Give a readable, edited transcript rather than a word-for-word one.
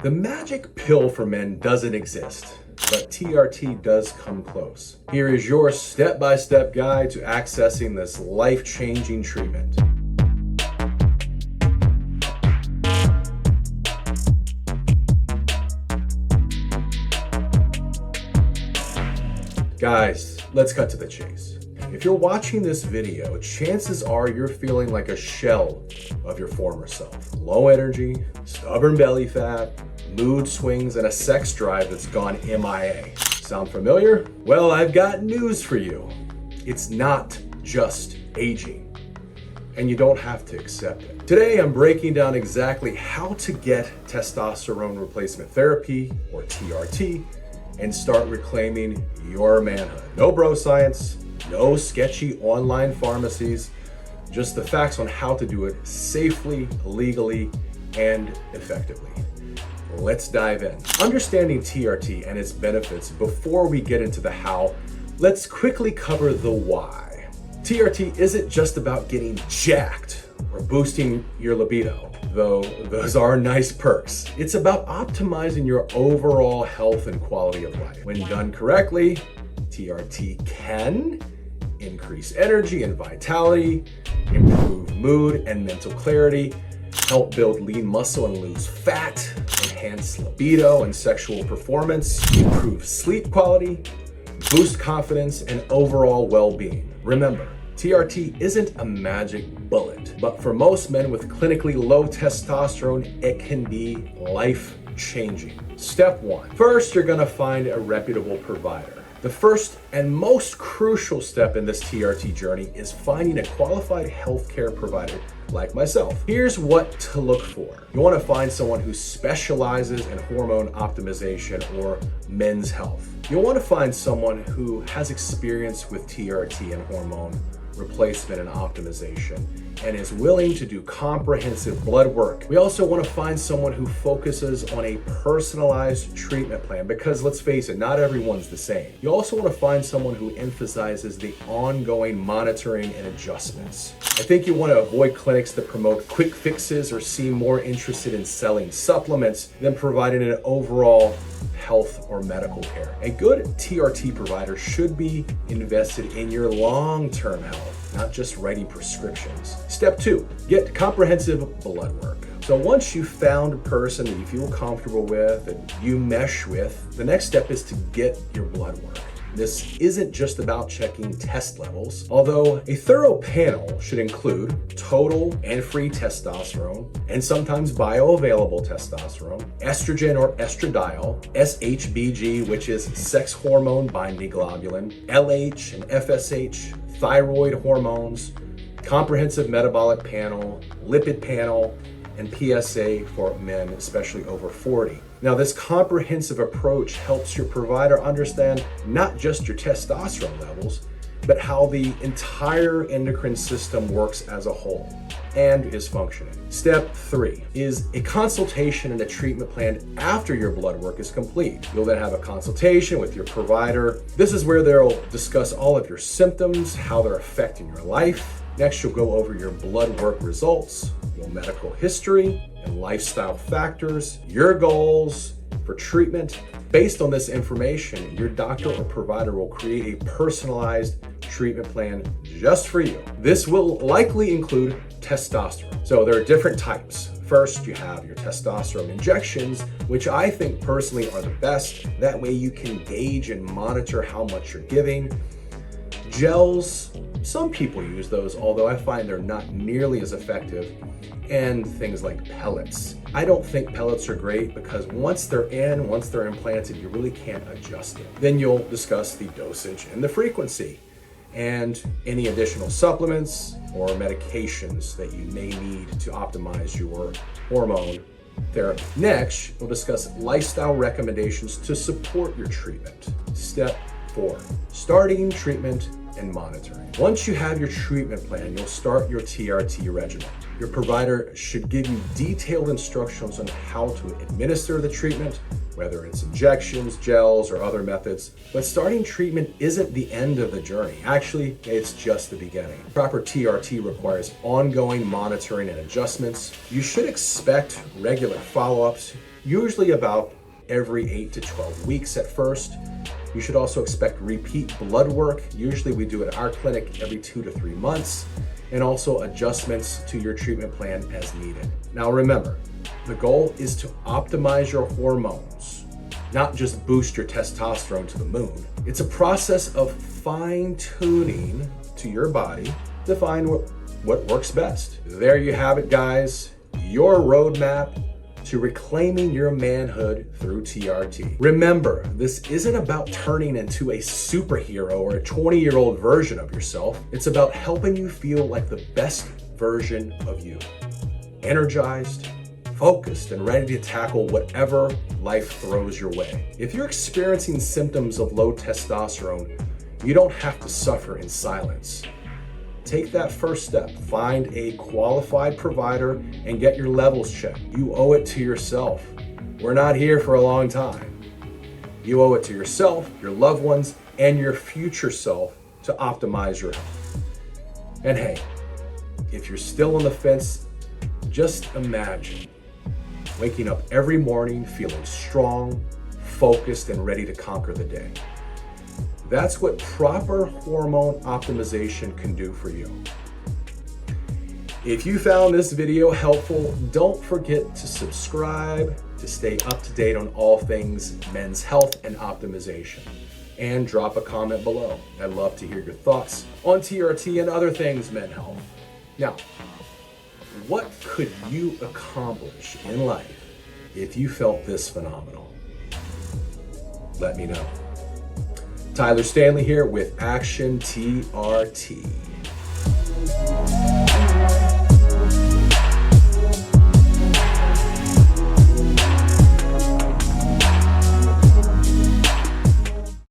The magic pill for men doesn't exist, but TRT does come close. Here is your step-by-step guide to accessing this life-changing treatment. Guys, let's cut to the chase. If you're watching this video, chances are you're feeling like a shell of your former self. Low energy, stubborn belly fat, mood swings, and a sex drive that's gone MIA. Sound familiar? Well, I've got news for you. It's not just aging, and you don't have to accept it. Today, I'm breaking down exactly how to get testosterone replacement therapy, or TRT, and start reclaiming your manhood. No bro science, no sketchy online pharmacies, just the facts on how to do it safely, legally, and effectively. Let's dive in. Understanding TRT and its benefits before we get into the how, let's quickly cover the why. TRT isn't just about getting jacked or boosting your libido, though those are nice perks. It's about optimizing your overall health and quality of life. When done correctly, TRT can increase energy and vitality, improve mood and mental clarity, help build lean muscle and lose fat, enhance libido and sexual performance, improve sleep quality, boost confidence, and overall well-being. Remember, TRT isn't a magic bullet, but for most men with clinically low testosterone, it can be life-changing. Step 1. First, you're gonna find a reputable provider. The first and most crucial step in this TRT journey is finding a qualified healthcare provider like myself. Here's what to look for. You want to find someone who specializes in hormone optimization or men's health. You'll want to find someone who has experience with TRT and hormone replacement and optimization and is willing to do comprehensive blood work. We also want to find someone who focuses on a personalized treatment plan because let's face it, not everyone's the same. You also want to find someone who emphasizes the ongoing monitoring and adjustments. I think you want to avoid clinics that promote quick fixes or seem more interested in selling supplements than providing an overall health or medical care. A good TRT provider should be invested in your long-term health, not just writing prescriptions. Step 2, get comprehensive blood work. So once you've found a person that you feel comfortable with and you mesh with, the next step is to get your blood work. This isn't just about checking test levels, although a thorough panel should include total and free testosterone, and sometimes bioavailable testosterone, estrogen or estradiol, SHBG, which is sex hormone binding globulin, LH and FSH, thyroid hormones, comprehensive metabolic panel, lipid panel, and PSA for men, especially over 40. Now, this comprehensive approach helps your provider understand not just your testosterone levels, but how the entire endocrine system works as a whole and is functioning. Step 3 is a consultation and a treatment plan after your blood work is complete. You'll then have a consultation with your provider. This is where they'll discuss all of your symptoms, how they're affecting your life. Next, you'll go over your blood work results, your medical history, and lifestyle factors, your goals for treatment. Based on this information, your doctor or provider will create a personalized treatment plan just for you. This will likely include testosterone. So there are different types. First, you have your testosterone injections, which I think personally are the best. That way you can gauge and monitor how much you're giving. Gels, some people use those, although I find they're not nearly as effective. And things like pellets. I don't think pellets are great because once they're implanted, you really can't adjust it. Then you'll discuss the dosage and the frequency and any additional supplements or medications that you may need to optimize your hormone therapy. Next, we'll discuss lifestyle recommendations to support your treatment. Step 4, starting treatment and monitoring. Once you have your treatment plan, you'll start your TRT regimen. Your provider should give you detailed instructions on how to administer the treatment, whether it's injections, gels, or other methods. But starting treatment isn't the end of the journey. Actually, it's just the beginning. Proper TRT requires ongoing monitoring and adjustments. You should expect regular follow-ups, usually about every 8 to 12 weeks at first. You should also expect repeat blood work. Usually we do it at our clinic every 2 to 3 months, and also adjustments to your treatment plan as needed. Now remember, the goal is to optimize your hormones, not just boost your testosterone to the moon. It's a process of fine-tuning to your body to find what works best. There you have it, guys. Your roadmap to reclaiming your manhood through TRT. Remember, this isn't about turning into a superhero or a 20-year-old version of yourself. It's about helping you feel like the best version of you. Energized, focused, and ready to tackle whatever life throws your way. If you're experiencing symptoms of low testosterone, you don't have to suffer in silence. Take that first step. Find a qualified provider and get your levels checked. You owe it to yourself. We're not here for a long time. You owe it to yourself, your loved ones, and your future self to optimize your health. And hey, if you're still on the fence, just imagine waking up every morning feeling strong, focused, and ready to conquer the day. That's what proper hormone optimization can do for you. If you found this video helpful, don't forget to subscribe to stay up to date on all things men's health and optimization. And drop a comment below. I'd love to hear your thoughts on TRT and other things men's health. Now, what could you accomplish in life if you felt this phenomenal? Let me know. Stanley here with Action TRT.